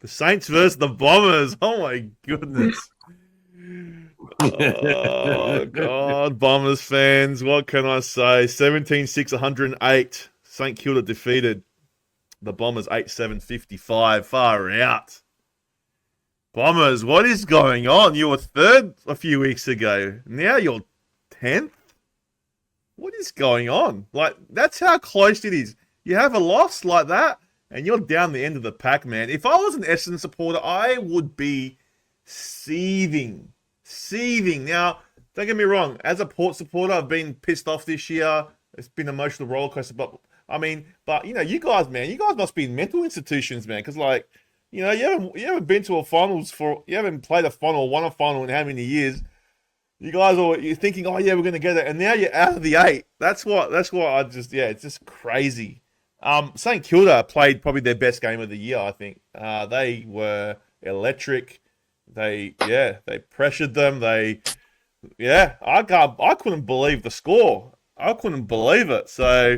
The Saints versus the Bombers. Oh my goodness. Oh God, Bombers fans. What can I say? 17-6, 108. St Kilda defeated the Bombers 8-7, 55. Far out. Bombers, what is going on? You were third a few weeks ago. Now you're 10th? What is going on? Like, that's how close it is. You have a loss like that, and you're down the end of the pack, man. If I was an Essendon supporter, I would be seething. Seething. Now, don't get me wrong. As a Port supporter, I've been pissed off this year. It's been an emotional rollercoaster. But, you know, you guys, man, you guys must be in mental institutions, man. Because, like, you know, you haven't been to a finals you haven't played a final or won a final in how many years? You guys you're thinking, oh yeah, we're gonna get it, and now you're out of the 8. That's what it's just crazy. St Kilda played probably their best game of the year, I think. They were electric. They pressured them. I couldn't believe the score. I couldn't believe it. So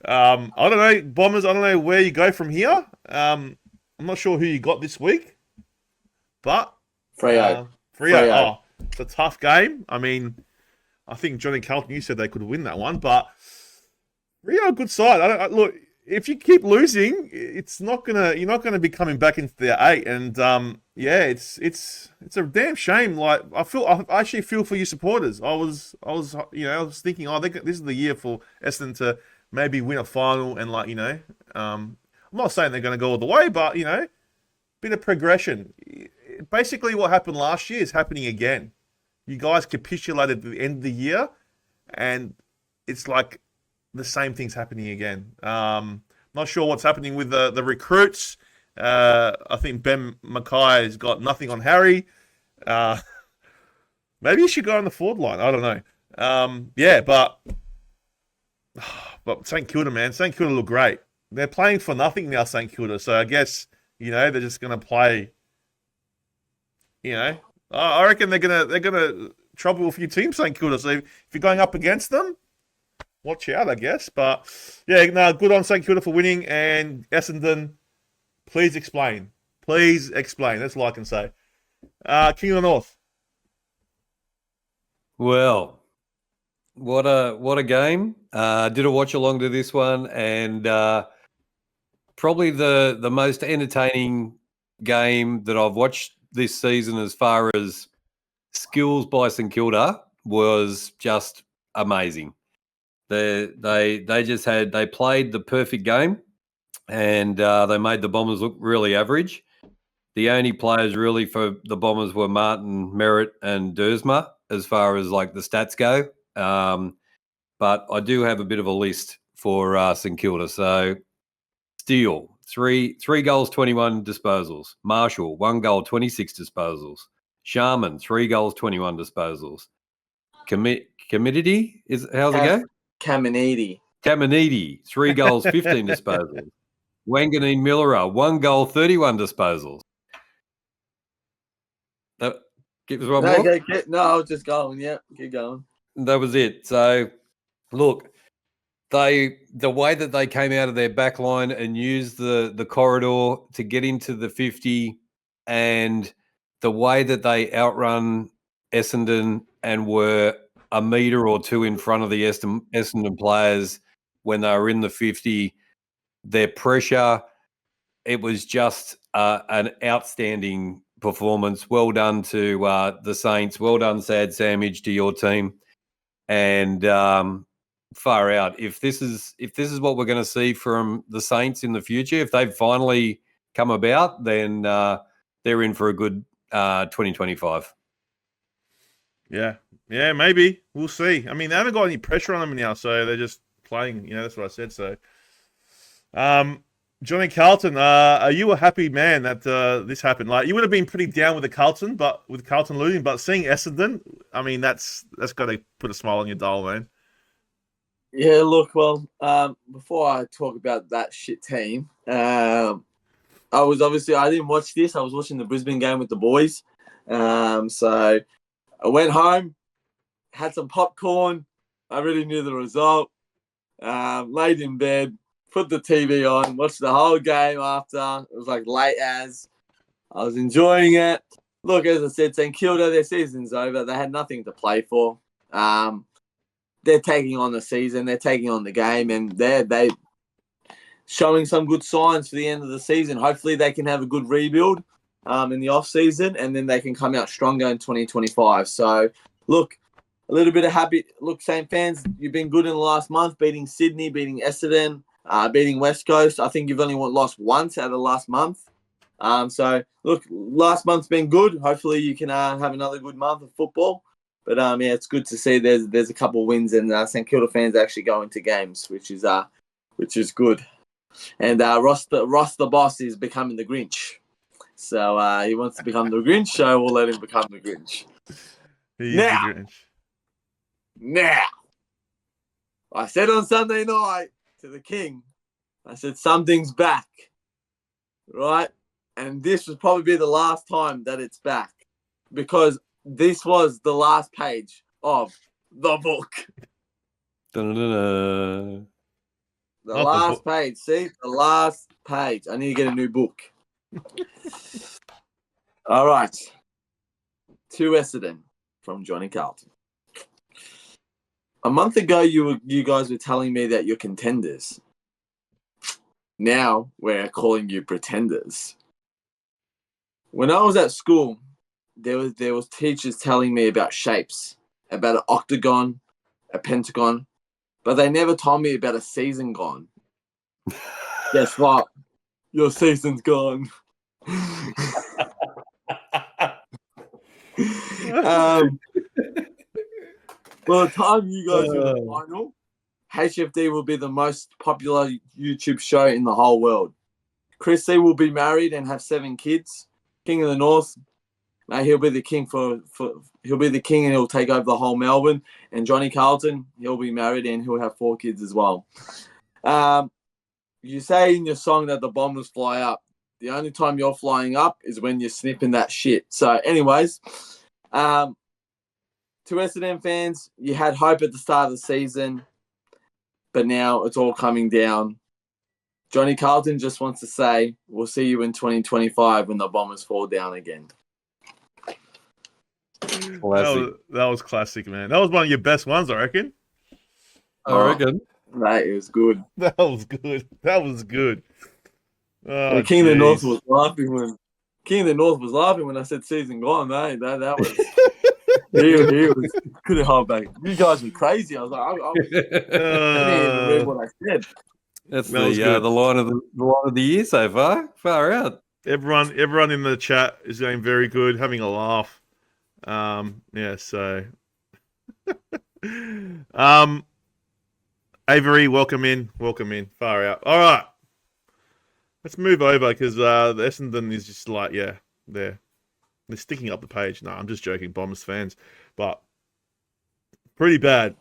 I don't know, Bombers, I don't know where you go from here. I'm not sure who you got this week, but Freo. Oh, it's a tough game. I mean, I think Johnny Carlton, you said they could win that one, but Freo, a good side. Look, if you keep losing, you're not gonna be coming back into the 8. And it's a damn shame. Like I actually feel for you supporters. I was thinking, this is the year for Essendon to maybe win a final, and I'm not saying they're going to go all the way, but, bit of progression. Basically what happened last year is happening again. You guys capitulated at the end of the year, and it's like the same thing's happening again. Not sure what's happening with the recruits. I think Ben Mackay has got nothing on Harry. Maybe he should go on the forward line. I don't know. But St Kilda, man. St Kilda look great. They're playing for nothing now, St Kilda. So I guess, they're just going to play, I reckon they're gonna trouble a few teams, St Kilda. So if you're going up against them, watch out, I guess. But good on St Kilda for winning. And Essendon, please explain. Please explain. That's all I can say. King of the North. Well, what a game. Did a watch along to this one, and probably the most entertaining game that I've watched this season as far as skills by St Kilda was just amazing. They played the perfect game, and they made the Bombers look really average. The only players really for the Bombers were Martin, Merritt, and Dersma as far as like the stats go. But I do have a bit of a list for St Kilda. So Steele, three goals, 21 disposals. Marshall, 1 goal, 26 disposals. Sharman, 3 goals, 21 disposals. Committee how's it go? Caminiti, 3 goals, 15 disposals. Wanganeen Millera, 1 goal, 31 disposals. Give us one more? No, I was just going. Yeah, keep going. That was it. So, look, the way that they came out of their back line and used the corridor to get into the 50, and the way that they outrun Essendon and were a metre or two in front of the Essendon players when they were in the 50, their pressure, it was just an outstanding performance. Well done to the Saints. Well done, Sad Sandwich, to your team. And far out. If this is what we're going to see from the Saints in the future, if they've finally come about, then they're in for a good 2025. Yeah, maybe. We'll see. I mean, they haven't got any pressure on them now, so they're just playing. That's what I said. So, Johnny Carlton, are you a happy man that this happened? Like, you would have been pretty down with the Carlton, but with Carlton losing, but seeing Essendon, I mean, that's got to put a smile on your dial, man. Yeah, look, well, before I talk about that shit team, I didn't watch this. I was watching the Brisbane game with the boys. So I went home, had some popcorn. I really knew the result. Laid in bed, put the TV on, watched the whole game after. It was like late as. I was enjoying it. Look, as I said, St Kilda, their season's over. They had nothing to play for. They're taking on the season. They're taking on the game, and they're showing some good signs for the end of the season. Hopefully, they can have a good rebuild in the off season, and then they can come out stronger in 2025. So, look, a little bit of happy. Look, Saint fans, you've been good in the last month, beating Sydney, beating Essendon, beating West Coast. I think you've only lost once out of the last month. So, look, last month's been good. Hopefully, you can have another good month of football. But, yeah, it's good to see there's a couple of wins, and St Kilda fans actually go into games, which is good. And Ross the boss is becoming the Grinch. So he wants to become the Grinch, so we'll let him become the Grinch. He's the Grinch. Now, I said on Sunday night to the King, I said, something's back, right? And this will probably be the last time that it's back, because this was the last page of the book. Dun-dun-dun-dun. The Not the last book. page. See? The last page. I need to get a new book. All right. To Essendon from Johnny Carlton. A month ago, you guys were telling me that you're contenders. Now we're calling you pretenders. When I was at school, there was teachers telling me about shapes, about an octagon, a pentagon, but they never told me about a season gone. Guess what? Your season's gone. By the time you guys do the final, HFD will be the most popular YouTube show in the whole world. Chris C will be married and have 7 kids. King of the North, he'll be the king he'll be the king and he'll take over the whole Melbourne. And Johnny Carlton, he'll be married and he'll have 4 kids as well. You say in your song that the bombers fly up. The only time you're flying up is when you're snipping that shit. So, anyways, to Essendon fans, you had hope at the start of the season, but now it's all coming down. Johnny Carlton just wants to say, we'll see you in 2025 when the Bombers fall down again. Classic. That was classic, man. That was one of your best ones, I reckon. I reckon. That is good. That was good. That was good. Oh, King of the North jeez. was laughing when I said season gone, mate. That was he was couldn't hold back. You guys were crazy. I was like, I didn't even read what I said. That's That was good. the line of the year so far. Far out. Everyone in the chat is doing very good, having a laugh. Yeah, so Avery, welcome in. Far out. All right. Let's move over because the Essendon is just like, yeah, they're sticking up the page. No, I'm just joking, Bombers fans. But pretty bad.